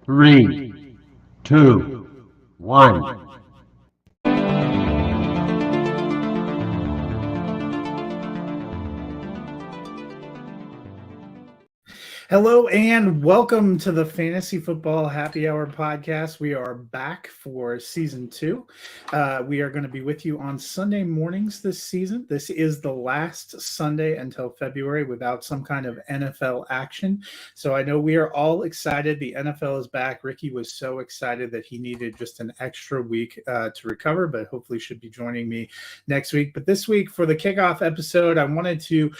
Three, two, one. Hello and welcome to the Fantasy Football Happy Hour podcast. We are back for season two. We are going to be with you on Sunday mornings this season. This is the last Sunday until February without some kind of NFL action. So I know we are all excited. The NFL is back. Ricky was so excited that he needed just an extra week to recover, but hopefully should be joining me next week. But this week for the kickoff episode, I wanted to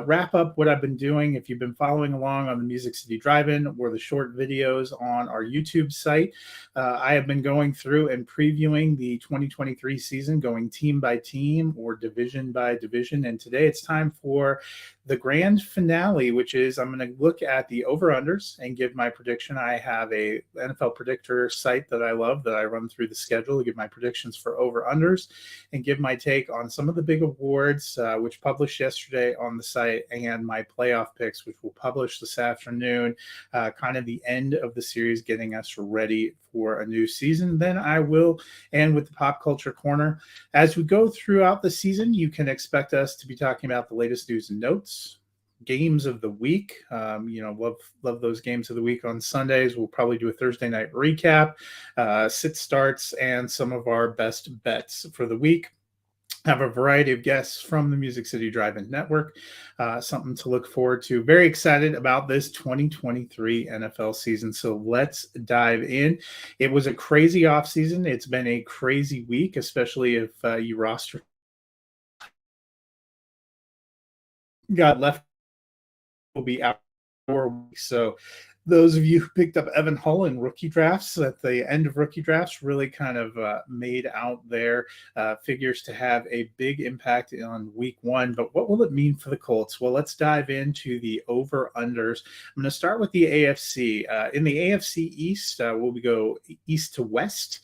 wrap up what I've been doing. If you've been following along on the Music City Drive-In or the short videos on our YouTube site, I have been going through and previewing the 2023 season, going team by team or division by division. And today it's time for the grand finale, which is I'm going to look at the over-unders and give my prediction. I have a NFL predictor site that I love that I run through the schedule to give my predictions for over-unders and give my take on some of the big awards, which published yesterday on the site, and my playoff picks, which will publish this afternoon, kind of the end of the series, getting us ready for a new season. Then I will end with the pop culture corner. As we go throughout the season, you can expect us to be talking about the latest news and notes, games of the week. Love those games of the week on Sundays. We'll probably do a Thursday night recap, sit starts, and some of our best bets for the week. Have a variety of guests from the Music City Drive-In Network. Something to look forward to. Very excited about this 2023 NFL season. So let's dive in. It was a crazy offseason. It's been a crazy week, especially if you roster got left will be out for a week. So those of you who picked up Evan Hull in rookie drafts at the end of rookie drafts really kind of made out their figures to have a big impact on week one. But what will it mean for the Colts? Well, let's dive into the over-unders. I'm going to start with the AFC. In the AFC East, we'll go east to west.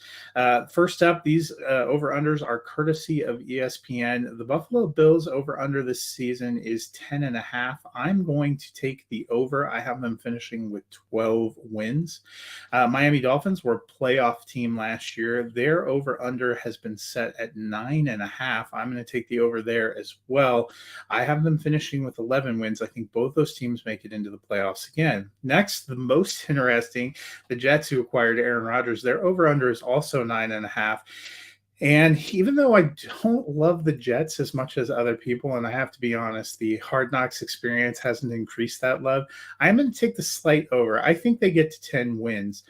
First up, these over-unders are courtesy of ESPN. The Buffalo Bills over-under this season is 10.5. I'm going to take the over. I have them finishing with 12 wins. Miami Dolphins were a playoff team last year. Their over-under has been set at 9.5. I'm going to take the over there as well. I have them finishing with 11 wins. I think both those teams make it into the playoffs again. Next, the most interesting, the Jets, who acquired Aaron Rodgers. Their over-under is also 9.5. And even though I don't love the Jets as much as other people, and I have to be honest, the Hard Knocks experience hasn't increased that love, I'm going to take the slight over. I think they get to 10 wins.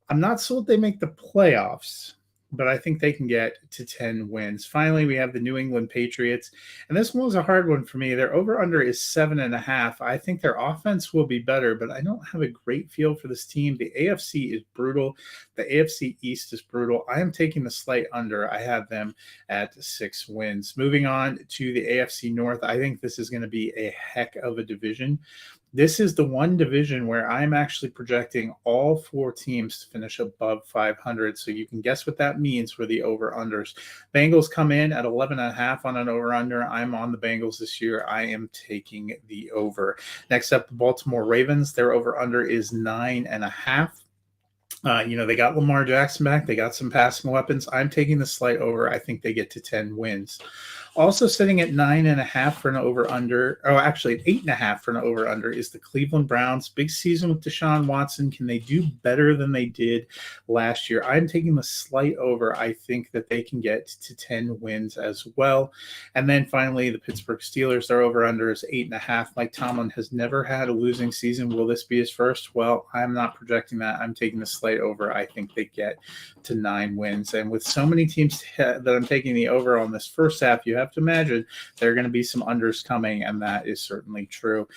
I'm not sold they make the playoffs, but I think they can get to 10 wins. Finally, we have the New England Patriots, and this one was a hard one for me. Their over-under is 7.5. I think their offense will be better, but I don't have a great feel for this team. The AFC is brutal. The AFC East is brutal. I am taking the slight under. I have them at 6 wins. Moving on to the AFC North, I think this is going to be a heck of a division. This is the one division where I'm actually projecting all four teams to finish above 500. So you can guess what that means for the over-unders. Bengals come in at 11.5 on an over-under. I'm on the Bengals this year. I am taking the over. Next up, the Baltimore Ravens. Their over-under is 9.5. They got Lamar Jackson back. They got some passing weapons. I'm taking the slight over. I think they get to 10 wins. Also sitting at 9.5 for an over-under, oh, actually at 8.5 for an over-under is the Cleveland Browns. Big season with Deshaun Watson. Can they do better than they did last year? I'm taking the slight over. I think that they can get to 10 wins as well. And then finally, the Pittsburgh Steelers, their over-under is 8.5. Mike Tomlin has never had a losing season. Will this be his first? Well, I'm not projecting that. I'm taking the slight over. I think they get to 9 wins. And with so many teams that I'm taking the over on this first half, you have to imagine there are going to be some unders coming, and that is certainly true.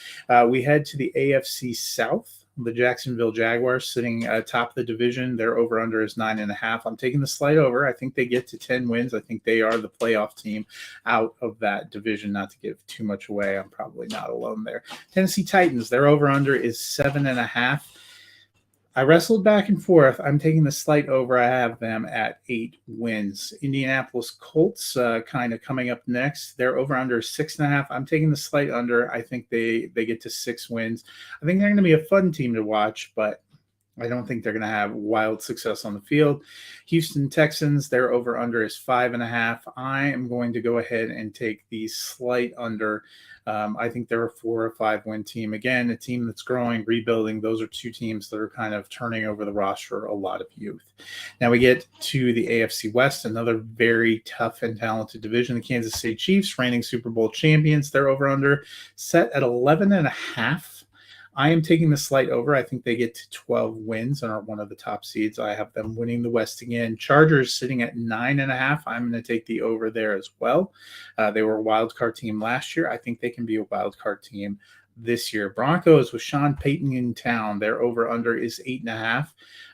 We head to the AFC South. The Jacksonville Jaguars sitting top of the division. Their over-under is 9.5. I'm taking the slight over. I think they get to 10 wins. I think they are the playoff team out of that division. Not to give too much away. I'm probably not alone there. Tennessee Titans, their over-under is 7.5. I wrestled back and forth. I'm taking the slight over. I have them at 8 wins. Indianapolis Colts kind of coming up next. They're over under 6.5. I'm taking the slight under. I think they get to 6 wins. I think they're going to be a fun team to watch, but I don't think they're going to have wild success on the field. Houston Texans, their over under is 5.5. I am going to go ahead and take the slight under. I think they're a 4 or 5 win team. Again, a team that's growing, rebuilding. Those are two teams that are kind of turning over the roster, a lot of youth. Now we get to the AFC West, another very tough and talented division. The Kansas City Chiefs, reigning Super Bowl champions, their over under set at 11.5. I am taking the slight over. I think they get to 12 wins and are one of the top seeds. I have them winning the West again. Chargers sitting at 9.5. I'm going to take the over there as well. They were a wild card team last year. I think they can be a wild card team this year. Broncos with Sean Payton in town. Their over under is 8.5.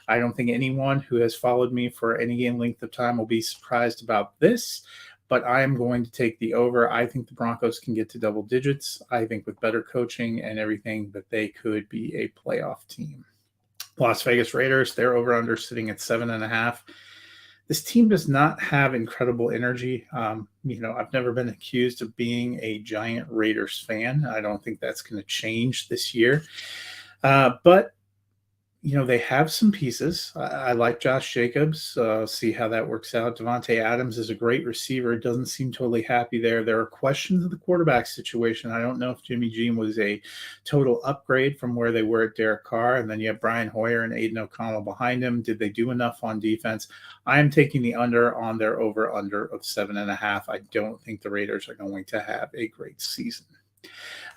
I don't think anyone who has followed me for any length of time will be surprised about this, but I am going to take the over. I think the Broncos can get to double digits. I think with better coaching and everything that they could be a playoff team. Las Vegas Raiders, their over under sitting at 7.5. This team does not have incredible energy. I've never been accused of being a giant Raiders fan. I don't think that's going to change this year. But they have some pieces. I like Josh Jacobs. See how that works out. Devontae Adams is a great receiver. Doesn't seem totally happy there. There are questions of the quarterback situation. I don't know if Jimmy G was a total upgrade from where they were at Derek Carr. And then you have Brian Hoyer and Aiden O'Connell behind him. Did they do enough on defense? I am taking the under on their over-under of 7.5. I don't think the Raiders are going to have a great season.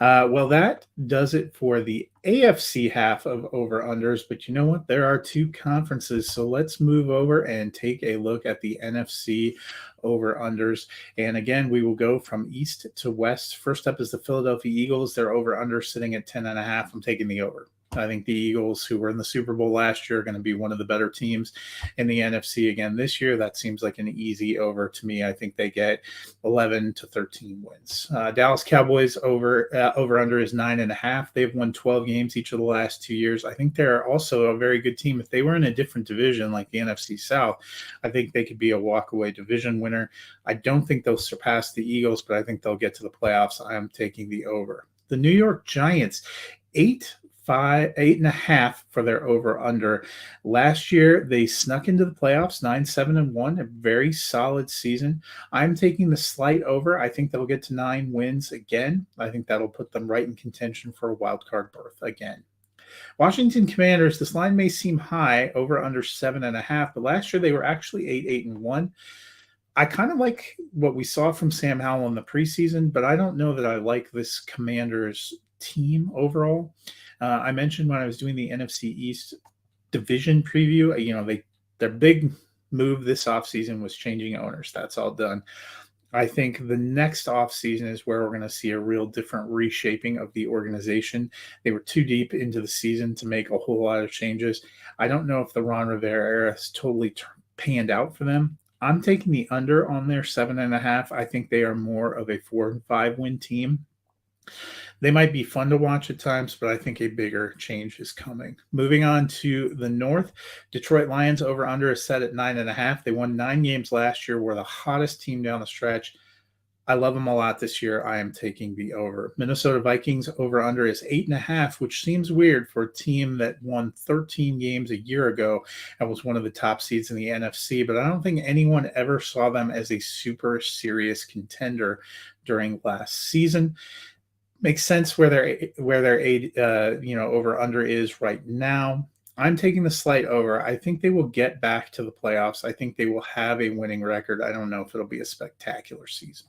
Well, that does it for the AFC half of over-unders, but you know what? There are two conferences, so let's move over and take a look at the NFC over-unders. And again, we will go from east to west. First up is the Philadelphia Eagles. Their over-under sitting at 10.5. I'm taking the over. I think the Eagles, who were in the Super Bowl last year, are going to be one of the better teams in the NFC again this year. That seems like an easy over to me. I think they get 11 to 13 wins. Dallas Cowboys over-under is 9.5. They've won 12 games each of the last 2 years. I think they're also a very good team. If they were in a different division like the NFC South, I think they could be a walk-away division winner. I don't think they'll surpass the Eagles, but I think they'll get to the playoffs. I am taking the over. The New York Giants, 8.5 for their over-under. Last year, they snuck into the playoffs, 9-7-1, a very solid season. I'm taking the slight over. I think they'll get to 9 wins again. I think that'll put them right in contention for a wild card berth again. Washington Commanders, this line may seem high, over under 7.5, but last year they were actually 8-1. I kind of like what we saw from Sam Howell in the preseason, but I don't know that I like this Commanders team overall. I mentioned when I was doing the NFC East division preview, their big move this offseason was changing owners. That's all done. I think the next offseason is where we're going to see a real different reshaping of the organization. They were too deep into the season to make a whole lot of changes. I don't know if the Ron Rivera era has totally panned out for them. I'm taking the under on their 7.5. I think they are more of a 4 and 5 win team. They might be fun to watch at times, but I think a bigger change is coming. Moving on to the North, Detroit Lions over-under is set at 9.5. They won 9 games last year, were the hottest team down the stretch. I love them a lot this year. I am taking the over. Minnesota Vikings over-under is 8.5, which seems weird for a team that won 13 games a year ago and was one of the top seeds in the NFC, but I don't think anyone ever saw them as a super serious contender during last season. Makes sense where their over under is right now. I'm taking the slight over. I think they will get back to the playoffs. I think they will have a winning record. I don't know if it'll be a spectacular season.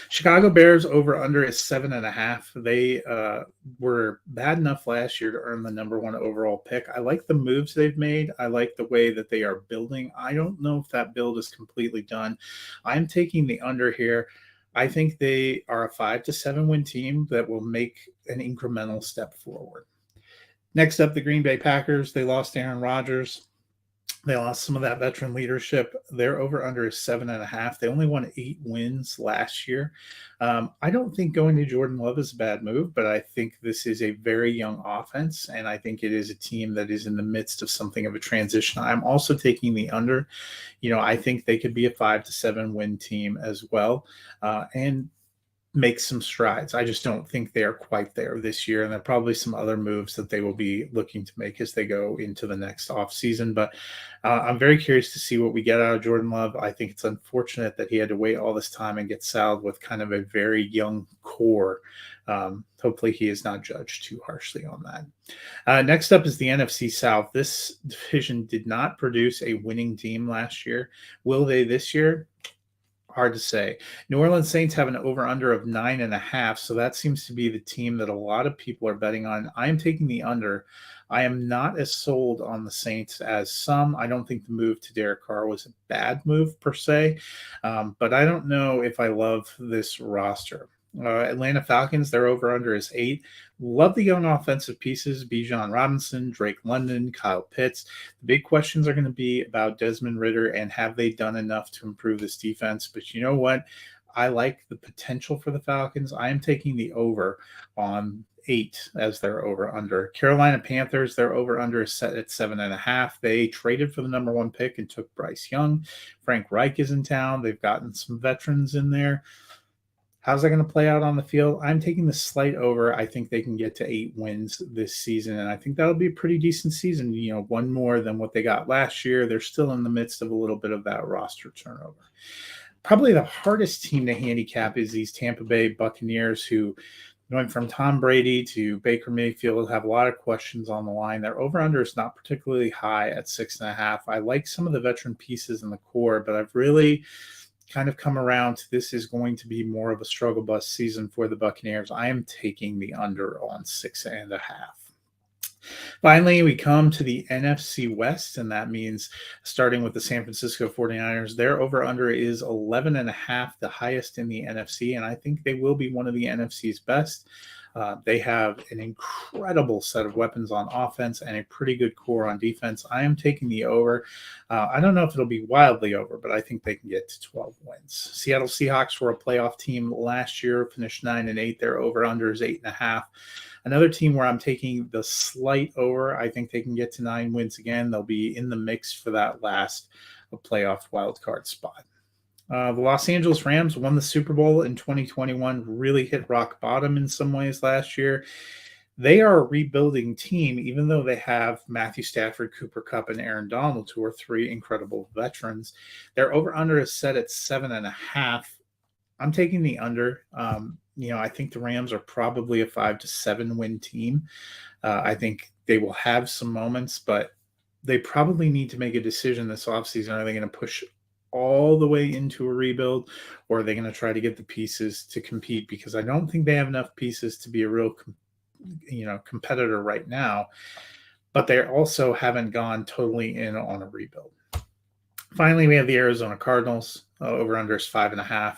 Chicago Bears over under is 7.5. They were bad enough last year to earn the number 1 overall pick. I like the moves they've made. I like the way that they are building. I don't know if that build is completely done. I'm taking the under here. I think they are a 5 to 7 win team that will make an incremental step forward. Next up, the Green Bay Packers. They lost Aaron Rodgers. They lost some of that veteran leadership. Their over-under is 7.5. They only won 8 wins last year. I don't think going to Jordan Love is a bad move, but I think this is a very young offense, and I think it is a team that is in the midst of something of a transition. I'm also taking the under. I think they could be a 5 to 7 win team as well. And make some strides. I just don't think they're quite there this year. And there are probably some other moves that they will be looking to make as they go into the next offseason. But I'm very curious to see what we get out of Jordan Love. I think it's unfortunate that he had to wait all this time and get saddled with kind of a very young core. Hopefully he is not judged too harshly on that. Next up is the NFC South. This division did not produce a winning team last year. Will they this year? Hard to say. New Orleans Saints have an over-under of 9.5, so that seems to be the team that a lot of people are betting on. I am taking the under. I am not as sold on the Saints as some. I don't think the move to Derek Carr was a bad move per se, but I don't know if I love this roster. Atlanta Falcons, their over-under is 8. Love the young offensive pieces, Bijan Robinson, Drake London, Kyle Pitts. The big questions are going to be about Desmond Ridder and have they done enough to improve this defense? But you know what? I like the potential for the Falcons. I am taking the over on 8 as their over-under. Carolina Panthers, their over-under is set at 7.5. They traded for the number 1 pick and took Bryce Young. Frank Reich is in town. They've gotten some veterans in there. How's that going to play out on the field? I'm taking the slight over. I think they can get to 8 wins this season, and I think that'll be a pretty decent season. You know, one more than what they got last year. They're still in the midst of a little bit of that roster turnover. Probably the hardest team to handicap is these Tampa Bay Buccaneers, who went from Tom Brady to Baker Mayfield, have a lot of questions on the line. Their over-under is not particularly high at 6.5. I like some of the veteran pieces in the core, but I've really kind of come around to this is going to be more of a struggle bus season for the Buccaneers. I am taking the under on 6.5. Finally, we come to the NFC West, and that means starting with the San Francisco 49ers, their over-under is 11.5, the highest in the NFC, and I think they will be one of the NFC's best. They have an incredible set of weapons on offense and a pretty good core on defense. I am taking the over. I don't know if it'll be wildly over, but I think they can get to 12 wins. Seattle Seahawks were a playoff team last year, finished 9-8. Their over-under is 8.5. Another team where I'm taking the slight over. I think they can get to 9 wins again. They'll be in the mix for that last playoff wildcard spot. The Los Angeles Rams won the Super Bowl in 2021, really hit rock bottom in some ways last year. They are a rebuilding team, even though they have Matthew Stafford, Cooper Kupp, and Aaron Donald, who are 3 incredible veterans. Their over-under is set at 7.5. I'm taking the under. I think the Rams are probably a 5 to 7 win team. I think they will have some moments, but they probably need to make a decision this offseason. Are they going to push all the way into a rebuild, or are they going to try to get the pieces to compete? Because I don't think they have enough pieces to be a real competitor right now, but they also haven't gone totally in on a rebuild. Finally, we have the Arizona Cardinals. Over under is 5.5.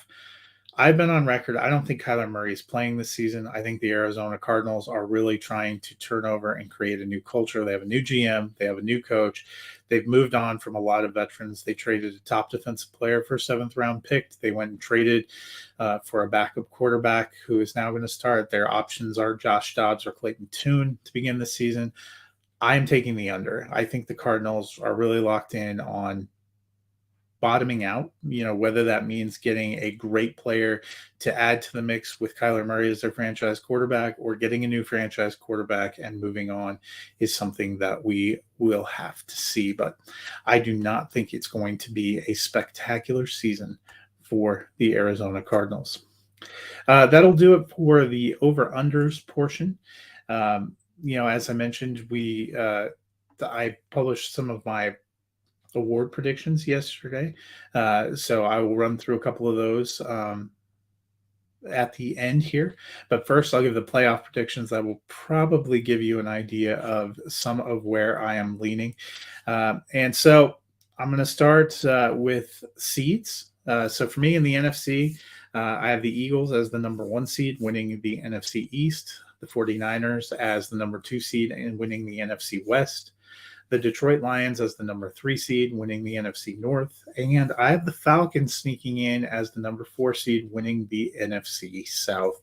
I've been on record. I don't think Kyler Murray is playing this season. I think the Arizona Cardinals are really trying to turn over and create a new culture. They have a new GM. They have a new coach. They've moved on from a lot of veterans. They traded a top defensive player for a 7th-round pick. They went and traded for a backup quarterback who is now going to start. Their options are Josh Dobbs or Clayton Tune to begin the season. I am taking the under. I think the Cardinals are really locked in on bottoming out, whether that means getting a great player to add to the mix with Kyler Murray as their franchise quarterback, or getting a new franchise quarterback and moving on, is something that we will have to see. But I do not think it's going to be a spectacular season for the Arizona Cardinals. That'll do it for the over-unders portion. As I mentioned, I published some of my award predictions yesterday. So I will run through a couple of those at the end here. But first, I'll give the playoff predictions that will probably give you an idea of some of where I am leaning. And so I'm going to start with seeds. So for me in the NFC, I have the Eagles as the number 1 seed, winning the NFC East, the 49ers as the number 2 seed and winning the NFC West, the Detroit Lions as the number 3 seed, winning the NFC North. And I have the Falcons sneaking in as the number 4 seed, winning the NFC South.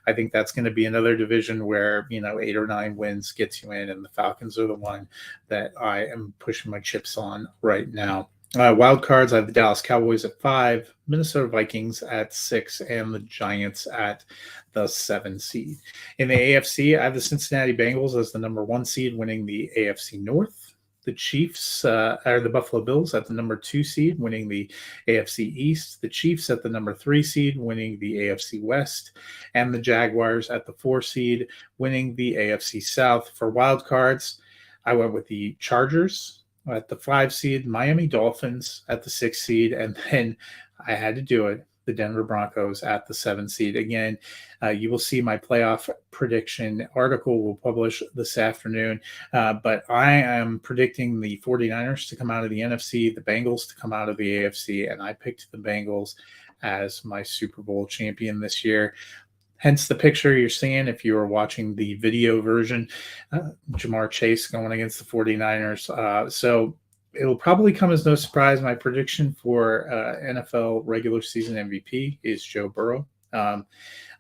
I think that's going to be another division where, 8 or 9 wins gets you in, and the Falcons are the one that I am pushing my chips on right now. Wild cards, I have the Dallas Cowboys at 5, Minnesota Vikings at 6, and the Giants at the 7 seed. In the AFC, I have the Cincinnati Bengals as the number 1 seed, winning the AFC North. The Chiefs are the Buffalo Bills at the number 2 seed, winning the AFC East. The Chiefs at the number 3 seed, winning the AFC West. And the Jaguars at the 4 seed, winning the AFC South. For wild cards, I went with the Chargers at the 5 seed, Miami Dolphins at the 6 seed, and then I had to do it, the Denver Broncos at the 7 seed. Again, you will see my playoff prediction article will publish this afternoon, but I am predicting the 49ers to come out of the NFC, the Bengals to come out of the AFC, and I picked the Bengals as my Super Bowl champion this year. Hence the picture you're seeing if you are watching the video version, Jamar Chase going against the 49ers. So it'll probably come as no surprise. My prediction for NFL regular season MVP is Joe Burrow. I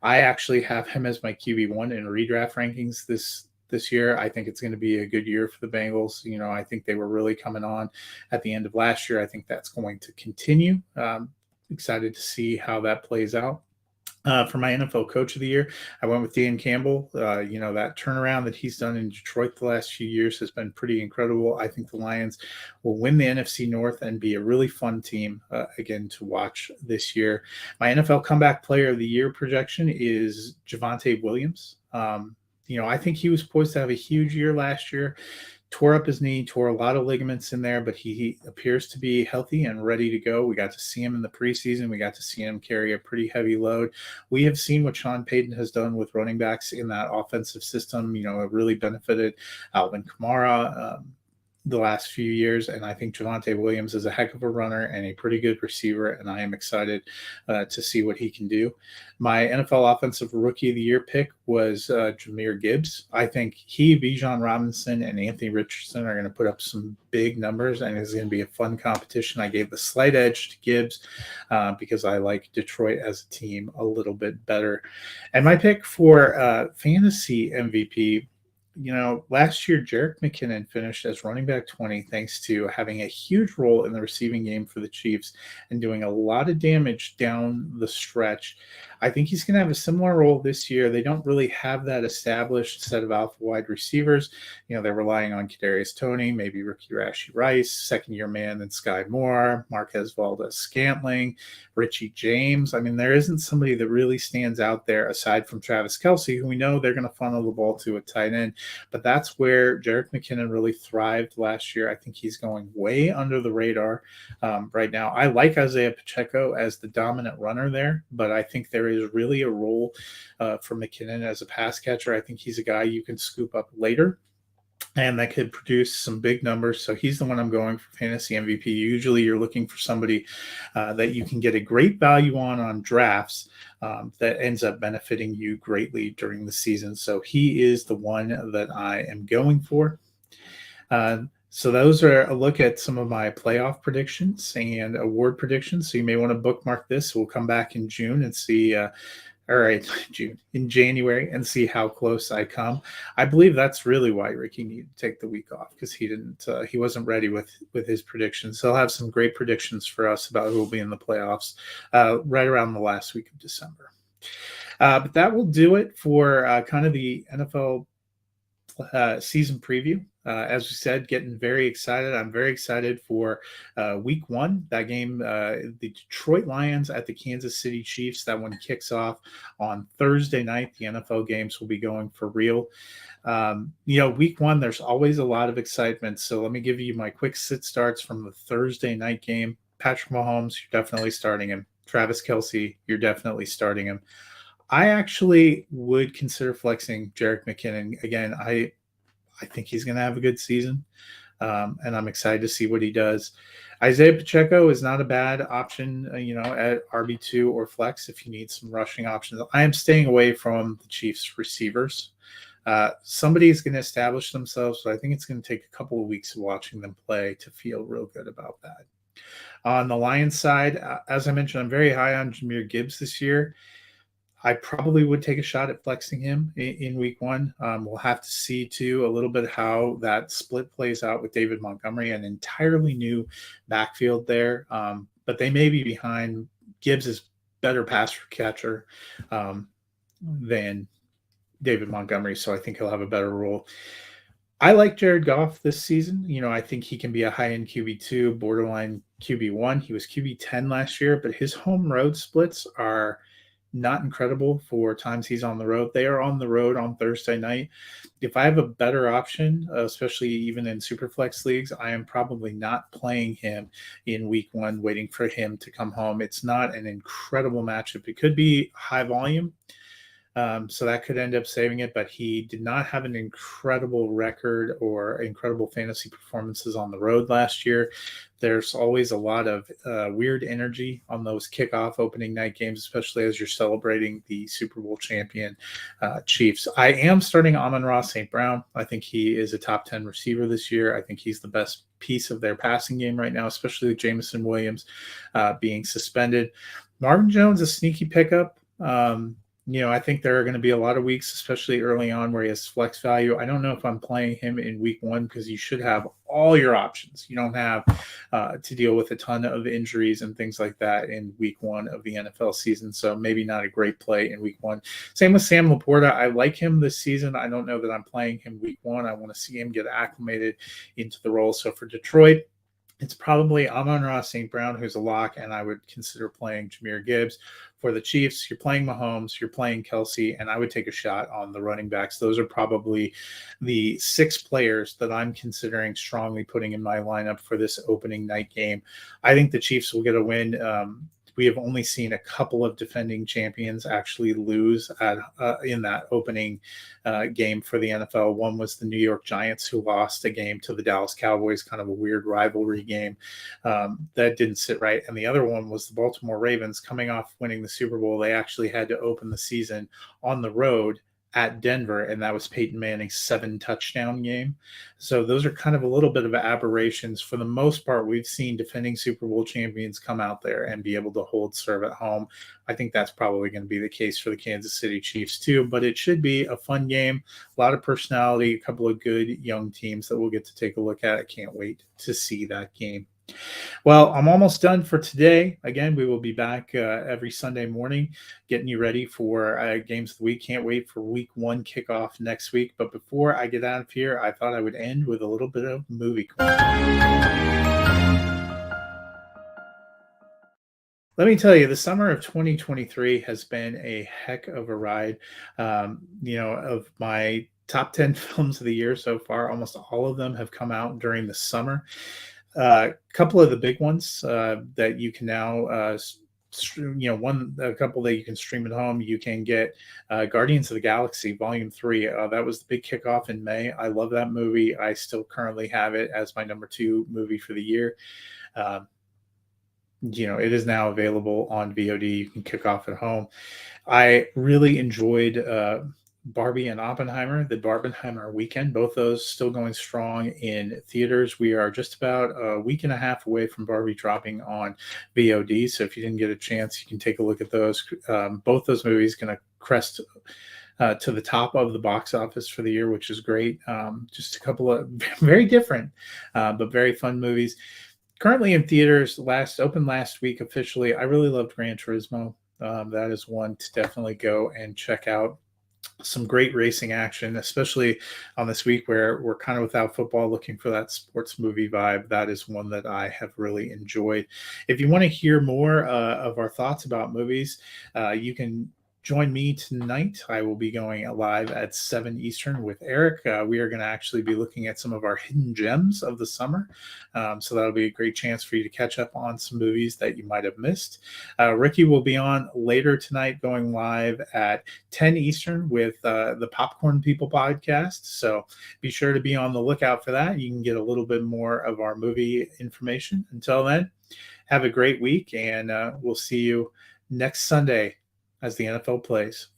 actually have him as my QB1 in redraft rankings this year. I think it's going to be a good year for the Bengals. You know, I think they were really coming on at the end of last year. I think that's going to continue. Excited to see how that plays out. For my NFL Coach of the Year, I went with Dan Campbell. You know, that turnaround that he's done in Detroit the last few years has been pretty incredible. I think the Lions will win the NFC North and be a really fun team, again, to watch this year. My NFL Comeback Player of the Year projection is Javonte Williams. You know, I think he was poised to have a huge year last year. Tore up his knee, tore a lot of ligaments in there, but he appears to be healthy and ready to go. We got to see him in the preseason. We got to see him carry a pretty heavy load. We have seen what Sean Payton has done with running backs in that offensive system. You know, it really benefited Alvin Kamara the last few years, and I think Javonte Williams is a heck of a runner and a pretty good receiver, and I am excited to see what he can do. My NFL Offensive Rookie of the Year pick was Jahmyr Gibbs. I think he, Bijan Robinson, and Anthony Richardson are going to put up some big numbers, and it's going to be a fun competition. I gave the slight edge to Gibbs because I like Detroit as a team a little bit better. And my pick for fantasy MVP, you know, last year, Jerick McKinnon finished as running back 20 thanks to having a huge role in the receiving game for the Chiefs and doing a lot of damage down the stretch. I think he's going to have a similar role this year. They don't really have that established set of alpha wide receivers. You know, they're relying on Kadarius Toney, maybe Ricky Rashee Rice, second-year man, then Sky Moore, Marquez Valdes-Scantling, Richie James. I mean, there isn't somebody that really stands out there aside from Travis Kelce, who we know they're going to funnel the ball to a tight end. But that's where Jerick McKinnon really thrived last year. I think he's going way under the radar right now. I like Isaiah Pacheco as the dominant runner there, but I think there is really a role for McKinnon as a pass catcher. I think he's a guy you can scoop up later and that could produce some big numbers. So he's the one I'm going for fantasy MVP. Usually you're looking for somebody that you can get a great value on drafts that ends up benefiting you greatly during the season. So he is the one that I am going for. So those are a look at some of my playoff predictions and award predictions. So you may want to bookmark this. We'll come back in June and see in January and see how close I come. I believe that's really why Ricky needed to take the week off, because he wasn't ready with his predictions. He'll have some great predictions for us about who will be in the playoffs right around the last week of December. But that will do it for kind of the NFL season preview. As we said, getting very excited. I'm very excited for week one. That game, the Detroit Lions at the Kansas City Chiefs. That one kicks off on Thursday night. The NFL games will be going for real. Week one, there's always a lot of excitement. So let me give you my quick sit starts from the Thursday night game. Patrick Mahomes, you're definitely starting him. Travis Kelce, you're definitely starting him. I actually would consider flexing Jerick McKinnon. Again, I think he's going to have a good season, and I'm excited to see what he does. Isaiah Pacheco is not a bad option, at RB2 or flex if you need some rushing options. I am staying away from the Chiefs receivers. Somebody is going to establish themselves, but I think it's going to take a couple of weeks of watching them play to feel real good about that. On the Lions side, as I mentioned, I'm very high on Jahmyr Gibbs this year. I probably would take a shot at flexing him in week one. We'll have to see too a little bit how that split plays out with David Montgomery, an entirely new backfield there. But they may be behind. Gibbs is better pass catcher than David Montgomery, so I think he'll have a better role. I like Jared Goff this season. I think he can be a high-end QB2, borderline QB1. He was QB10 last year, but his home road splits are not incredible for times he's on the road. They are on the road on Thursday night. If I have a better option, especially even in Superflex leagues, I am probably not playing him in week one, waiting for him to come home. It's not an incredible matchup. It could be high volume. So that could end up saving it, but he did not have an incredible record or incredible fantasy performances on the road last year. There's always a lot of weird energy on those kickoff opening night games, especially as you're celebrating the Super Bowl champion Chiefs. I am starting Amon-Ra St. Brown. I think he is a top 10 receiver this year. I think he's the best piece of their passing game right now, especially with Jameson Williams being suspended. Marvin Jones, a sneaky pickup. I think there are going to be a lot of weeks, especially early on, where he has flex value. I don't know if I'm playing him in week one because you should have all your options. You don't have to deal with a ton of injuries and things like that in week one of the NFL season. So maybe not a great play in week one. Same with Sam Laporta. I like him this season. I don't know that I'm playing him week one. I want to see him get acclimated into the role. So for Detroit, it's probably Amon-Ra St. Brown, who's a lock, and I would consider playing Jahmyr Gibbs. For the Chiefs, you're playing Mahomes, you're playing Kelsey, and I would take a shot on the running backs. Those are probably the 6 players that I'm considering strongly putting in my lineup for this opening night game. I think the Chiefs will get a win. We have only seen a couple of defending champions actually lose in that opening game for the NFL. One was the New York Giants, who lost a game to the Dallas Cowboys, kind of a weird rivalry game that didn't sit right. And the other one was the Baltimore Ravens, coming off winning the Super Bowl. They actually had to open the season on the road at Denver, and that was Peyton Manning's 7-touchdown game. So those are kind of a little bit of aberrations. For the most part, we've seen defending Super Bowl champions come out there and be able to hold serve at home. I think that's probably going to be the case for the Kansas City Chiefs too, but it should be a fun game, a lot of personality, a couple of good young teams that we'll get to take a look at. I can't wait to see that game. Well, I'm almost done for today. Again, we will be back every Sunday morning getting you ready for games of the week. Can't wait for week one kickoff next week. But before I get out of here, I thought I would end with a little bit of movie corner. Let me tell you, the summer of 2023 has been a heck of a ride. Of my top 10 films of the year so far, almost all of them have come out during the summer. A couple of the big ones that you can now, a couple that you can stream at home. You can get Guardians of the Galaxy Volume 3. That was the big kickoff in May. I love that movie. I still currently have it as my number 2 movie for the year. It is now available on VOD. You can kick off at home. I really enjoyed Barbie and Oppenheimer, the Barbenheimer weekend. Both those still going strong in theaters. We are just about a week and a half away from Barbie dropping on VOD. So if you didn't get a chance, you can take a look at those. Both those movies going to crest to the top of the box office for the year, which is great. Just a couple of very different, but very fun movies. Currently in theaters, opened last week officially. I really loved Gran Turismo. That is one to definitely go and check out. Some great racing action, especially on this week where we're kind of without football, looking for that sports movie vibe. That is one that I have really enjoyed. If you want to hear more of our thoughts about movies, you can join me tonight. I will be going live at 7 Eastern with Eric. We are going to actually be looking at some of our hidden gems of the summer. So that'll be a great chance for you to catch up on some movies that you might have missed. Ricky will be on later tonight, going live at 10 Eastern with the Popcorn People podcast. So be sure to be on the lookout for that. You can get a little bit more of our movie information. Until then, have a great week, and we'll see you next Sunday as the NFL plays.